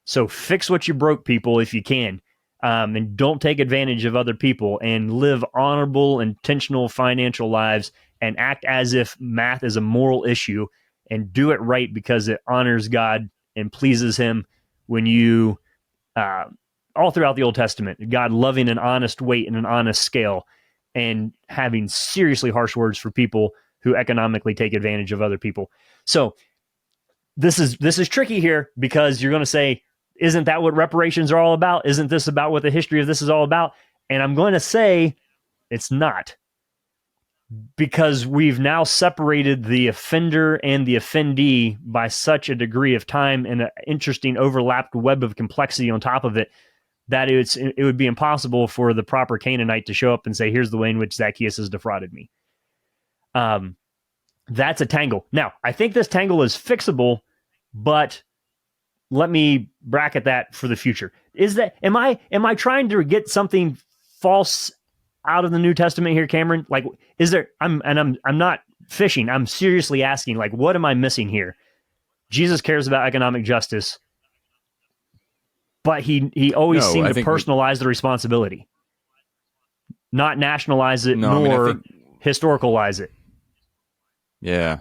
Speaker 1: So fix what you broke, people, if you can, and don't take advantage of other people, and live honorable, intentional financial lives, and act as if math is a moral issue, and do it right because it honors God and pleases him. When you, all throughout the Old Testament, God loving an honest weight and an honest scale, and having seriously harsh words for people who economically take advantage of other people. So this is tricky here, because you're going to say, isn't that what reparations are all about? Isn't this about what the history of this is all about? And I'm going to say it's not, because we've now separated the offender and the offendee by such a degree of time and an interesting overlapped web of complexity on top of it, that it would be impossible for the proper Canaanite to show up and say, here's the way in which Zacchaeus has defrauded me. That's a tangle. Now, I think this tangle is fixable, but let me bracket that for the future. Am I trying to get something false out of the New Testament here, Cameron? Like, is there, I'm not fishing. I'm seriously asking, like, what am I missing here? Jesus cares about economic justice, but he always seemed to personalize the responsibility, not nationalize it, nor historicalize it.
Speaker 2: Yeah.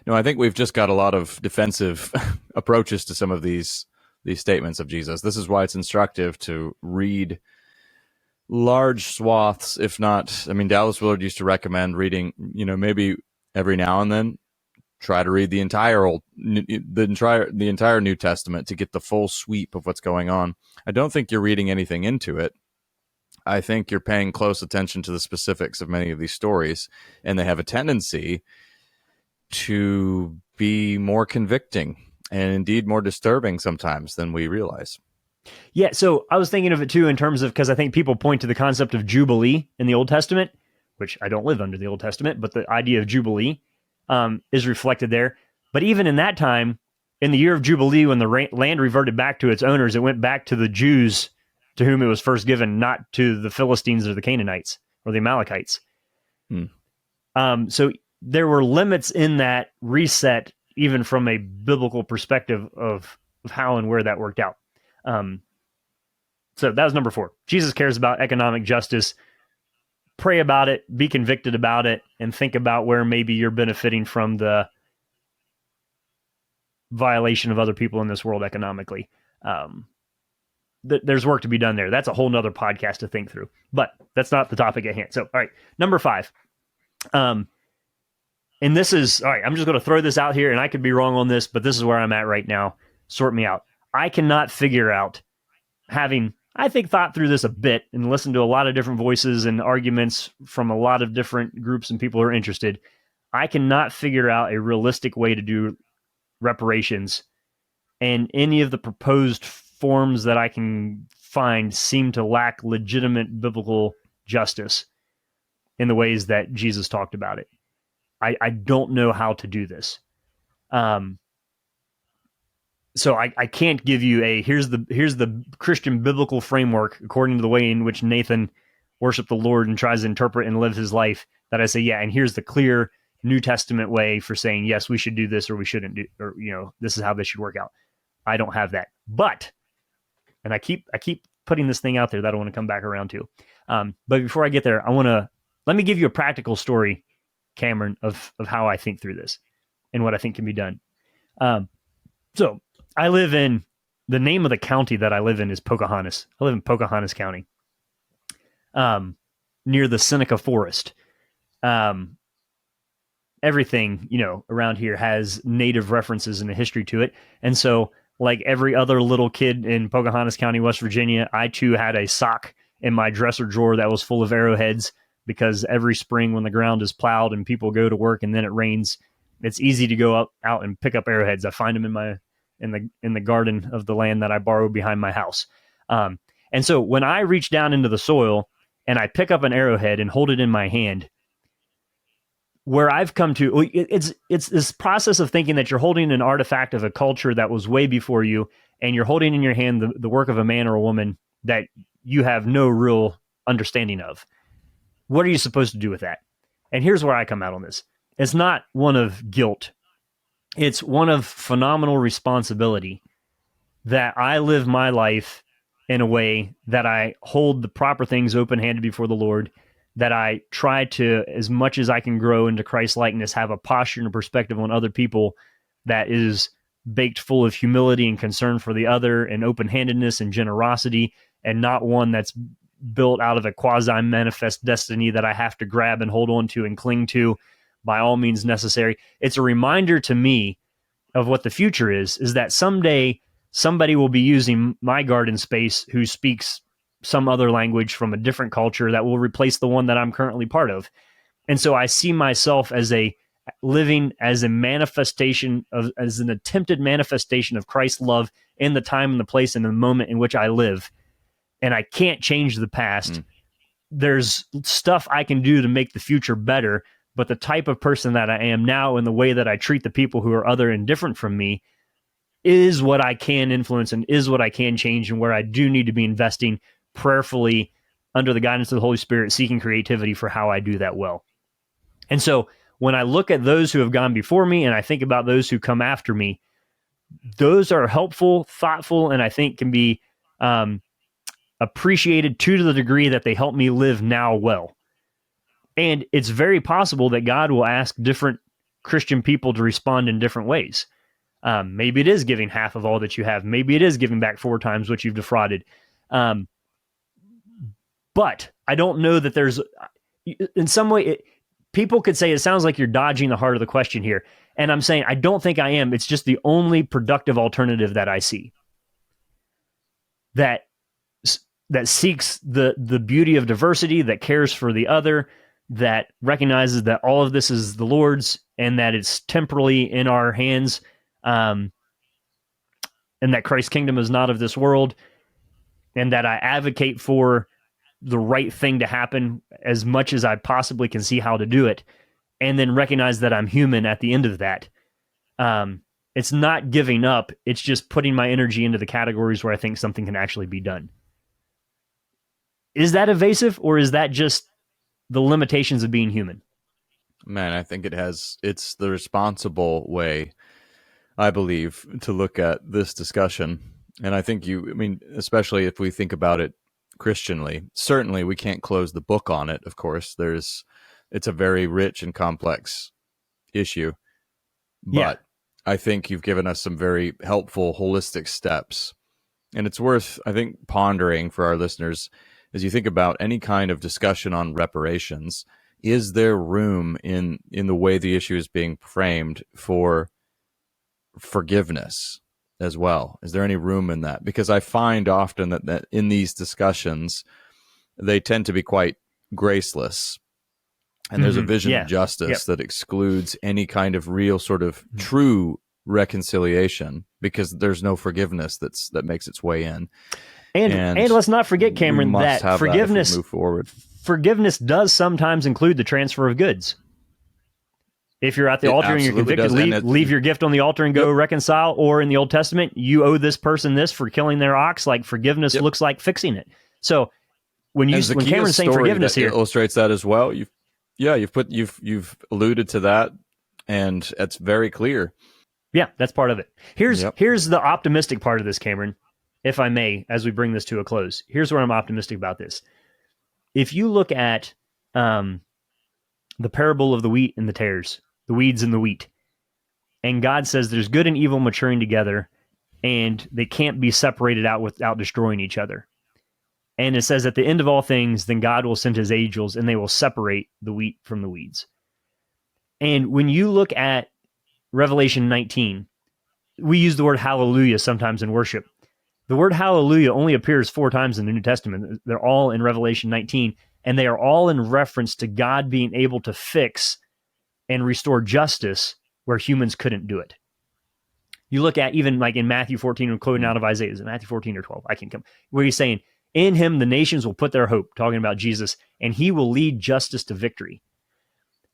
Speaker 2: No, I think we've just got a lot of defensive approaches to some of these statements of Jesus. This is why it's instructive to read large swaths, if not, I mean, Dallas Willard used to recommend reading, maybe every now and then, try to read the entire New Testament to get the full sweep of what's going on. I don't think you're reading anything into it. I think you're paying close attention to the specifics of many of these stories, and they have a tendency to be more convicting and indeed more disturbing sometimes than we realize.
Speaker 1: Yeah, so I was thinking of it too in terms of, because I think people point to the concept of Jubilee in the Old Testament, which I don't live under the Old Testament, but the idea of Jubilee is reflected there. But even in that time, in the year of Jubilee, when the land reverted back to its owners, it went back to the Jews to whom it was first given, not to the Philistines or the Canaanites or the Amalekites. So there were limits in that reset, even from a biblical perspective of how and where that worked out. So that was number 4. Jesus cares about economic justice. Pray about it, be convicted about it, and think about where maybe you're benefiting from the violation of other people in this world economically. There's work to be done there. That's a whole nother podcast to think through, but that's not the topic at hand. So, all right, number 5. And this is, all right, I'm just going to throw this out here, and I could be wrong on this, but this is where I'm at right now. Sort me out. I cannot figure out, having, I think, thought through this a bit and listened to a lot of different voices and arguments from a lot of different groups and people who are interested, I cannot figure out a realistic way to do reparations. And any of the proposed forms that I can find seem to lack legitimate biblical justice in the ways that Jesus talked about it. I don't know how to do this. So I can't give you here's the Christian biblical framework according to the way in which Nathan worshiped the Lord and tries to interpret and live his life, that I say, yeah, and here's the clear New Testament way for saying, yes, we should do this or we shouldn't do, or, this is how this should work out. I don't have that. But, and I keep putting this thing out there that I want to come back around to. But before I get there, let me give you a practical story, Cameron, of how I think through this and what I think can be done. So I live in, the name of the county that I live in is Pocahontas. I live in Pocahontas County, near the Seneca Forest. Everything, around here has native references and a history to it. And so, like every other little kid in Pocahontas County, West Virginia, I too had a sock in my dresser drawer that was full of arrowheads, because every spring when the ground is plowed and people go to work and then it rains, it's easy to go out and pick up arrowheads. I find them in the garden of the land that I borrowed behind my house. And so when I reach down into the soil and I pick up an arrowhead and hold it in my hand, where I've come to, it's this process of thinking that you're holding an artifact of a culture that was way before you, and you're holding in your hand the work of a man or a woman that you have no real understanding of. What are you supposed to do with that? And here's where I come out on this. It's not one of guilt. It's one of phenomenal responsibility that I live my life in a way that I hold the proper things open-handed before the Lord, that I try to, as much as I can grow into Christ-likeness, have a posture and a perspective on other people that is baked full of humility and concern for the other and open-handedness and generosity, and not one that's built out of a quasi-manifest destiny that I have to grab and hold on to and cling to by all means necessary. It's a reminder to me of what the future is that someday somebody will be using my garden space who speaks some other language from a different culture that will replace the one that I'm currently part of. And so I see myself as living as a manifestation of, as an attempted manifestation of Christ's love in the time and the place and the moment in which I live. And I can't change the past. There's stuff I can do to make the future better, but the type of person that I am now and the way that I treat the people who are other and different from me is what I can influence and is what I can change, and where I do need to be investing prayerfully under the guidance of the Holy Spirit, seeking creativity for how I do that well. And so when I look at those who have gone before me and I think about those who come after me, those are helpful, thoughtful, and I think can be appreciated to the degree that they help me live now well. And it's very possible that God will ask different Christian people to respond in different ways. Maybe it is giving half of all that you have. Maybe it is giving back 4 times what you've defrauded. But I don't know that there's, in some way, people could say it sounds like you're dodging the heart of the question here. And I'm saying I don't think I am. It's just the only productive alternative that I see. That seeks the beauty of diversity, that cares for the other, that recognizes that all of this is the Lord's and that it's temporally in our hands, and that Christ's kingdom is not of this world, and that I advocate for the right thing to happen as much as I possibly can see how to do it, and then recognize that I'm human at the end of that. It's not giving up. It's just putting my energy into the categories where I think something can actually be done. Is that evasive, or is that just the limitations of being human?
Speaker 2: Man, I think it's the responsible way, I believe, to look at this discussion. And I think especially if we think about it Christianly, certainly we can't close the book on it. Of course, it's a very rich and complex issue, but I think you've given us some very helpful, holistic steps. And it's worth, I think, pondering for our listeners as you think about any kind of discussion on reparations. Is there room in the way the issue is being framed for forgiveness as well? Is there any room in that? Because I find often that in these discussions, they tend to be quite graceless. And there's a vision of justice that excludes any kind of real sort of true reconciliation, because there's no forgiveness that makes its way in. And let's not forget, Cameron, that forgiveness move forward. Forgiveness does sometimes include the transfer of goods. If you're at the altar and you're convicted, leave your gift on the altar and go reconcile. Or in the Old Testament, you owe this person this for killing their ox. Like, forgiveness looks like fixing it. So when Cameron's saying forgiveness here, illustrates that as well. You've alluded to that, and it's very clear.
Speaker 1: Yeah, that's part of it. Here's the optimistic part of this, Cameron, if I may, as we bring this to a close. Here's where I'm optimistic about this. If you look at the parable of the wheat and the tares, the weeds and the wheat, and God says there's good and evil maturing together, and they can't be separated out without destroying each other. And it says at the end of all things, then God will send his angels, and they will separate the wheat from the weeds. And when you look at Revelation 19, we use the word hallelujah sometimes in worship. The word hallelujah only appears 4 times in the New Testament. They're all in Revelation 19, and they are all in reference to God being able to fix and restore justice where humans couldn't do it. You look at even like in Matthew 14, I'm quoting out of Isaiah, is it Matthew 14 or 12? I can't come. Where he's saying, in him the nations will put their hope, talking about Jesus, and he will lead justice to victory.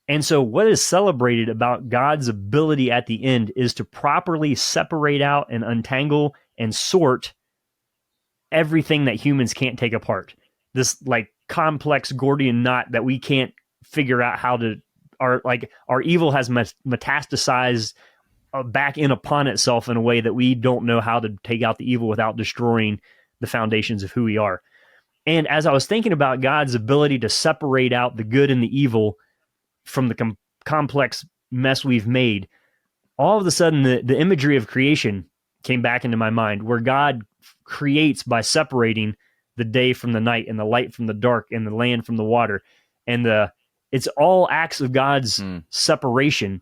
Speaker 1: And so what is celebrated about God's ability at the end is to properly separate out and untangle and sort everything that humans can't take apart. This like complex Gordian knot that we can't figure out how to, our evil has metastasized back in upon itself in a way that we don't know how to take out the evil without destroying the foundations of who we are. And as I was thinking about God's ability to separate out the good and the evil from the complex mess we've made, all of a sudden the imagery of creation came back into my mind, where God creates by separating the day from the night and the light from the dark and the land from the water. And it's all acts of God's separation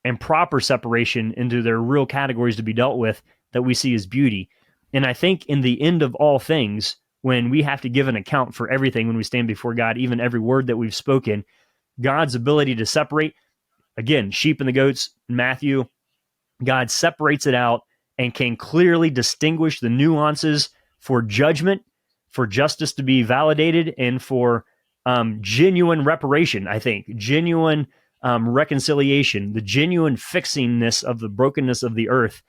Speaker 1: and proper separation into their real categories to be dealt with that we see as beauty. And I think in the end of all things, when we have to give an account for everything, when we stand before God, even every word that we've spoken, God's ability to separate, again, sheep and the goats, Matthew, God separates it out and can clearly distinguish the nuances for judgment, for justice to be validated, and for genuine reparation, I think, genuine reconciliation, the genuine fixingness of the brokenness of the earth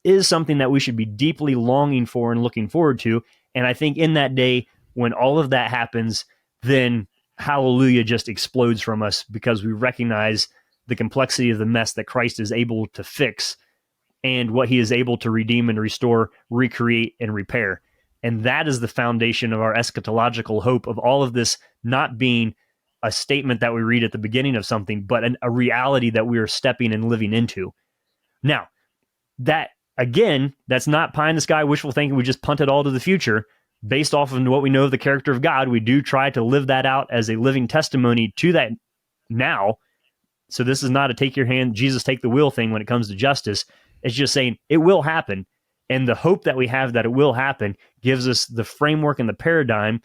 Speaker 1: is something that we should be deeply longing for and looking forward to. And I think in that day, when all of that happens, then hallelujah just explodes from us, because we recognize the complexity of the mess that Christ is able to fix and what he is able to redeem and restore, recreate, and repair. And that is the foundation of our eschatological hope of all of this not being a statement that we read at the beginning of something, but a reality that we are stepping and living into. Now, that, again, that's not pie in the sky wishful thinking. We just punt it all to the future. Based off of what we know of the character of God, we do try to live that out as a living testimony to that now. So this is not a take your hand, Jesus take the wheel thing when it comes to justice. It's just saying it will happen. And the hope that we have that it will happen gives us the framework and the paradigm,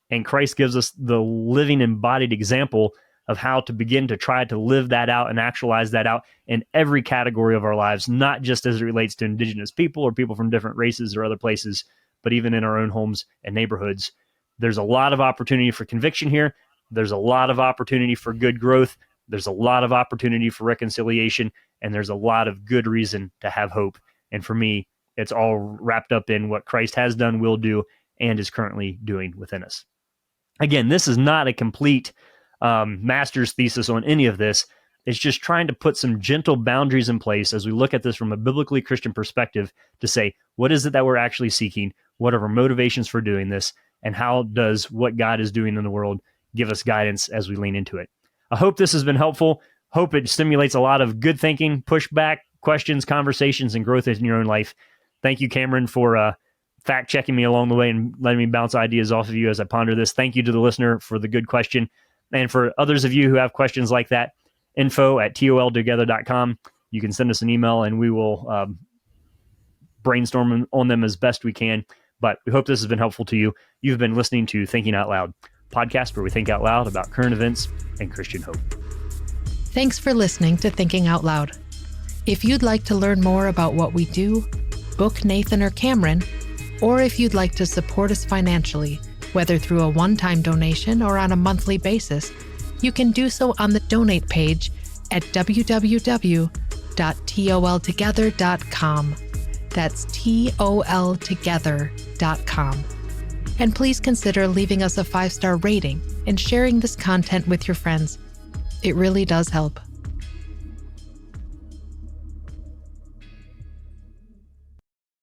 Speaker 1: and Christ gives us the living embodied example of how to begin to try to live that out and actualize that out in every category of our lives, not just as it relates to indigenous people or people from different races or other places, but even in our own homes and neighborhoods. There's a lot of opportunity for conviction here. There's a lot of opportunity for good growth. There's a lot of opportunity for reconciliation, and there's a lot of good reason to have hope. And for me, it's all wrapped up in what Christ has done, will do, and is currently doing within us. Again, this is not a complete master's thesis on any of this. It's just trying to put some gentle boundaries in place as we look at this from a biblically Christian perspective to say, what is it that we're actually seeking? What are our motivations for doing this? And how does what God is doing in the world give us guidance as we lean into it? I hope this has been helpful. Hope it stimulates a lot of good thinking, pushback, questions, conversations, and growth in your own life. Thank you, Cameron, for fact-checking me along the way and letting me bounce ideas off of you as I ponder this. Thank you to the listener for the good question. And for others of you who have questions like that, info@toltogether.com. You can send us an email and we will brainstorm on them as best we can. But we hope this has been helpful to you. You've been listening to Thinking Out Loud, podcast where we think out loud about current events and Christian hope.
Speaker 3: Thanks for listening to Thinking Out Loud. If you'd like to learn more about what we do, book Nathan or Cameron, or if you'd like to support us financially, whether through a one-time donation or on a monthly basis, you can do so on the donate page at www.toltogether.com. That's toltogether.com. And please consider leaving us a 5-star rating and sharing this content with your friends. It really does help.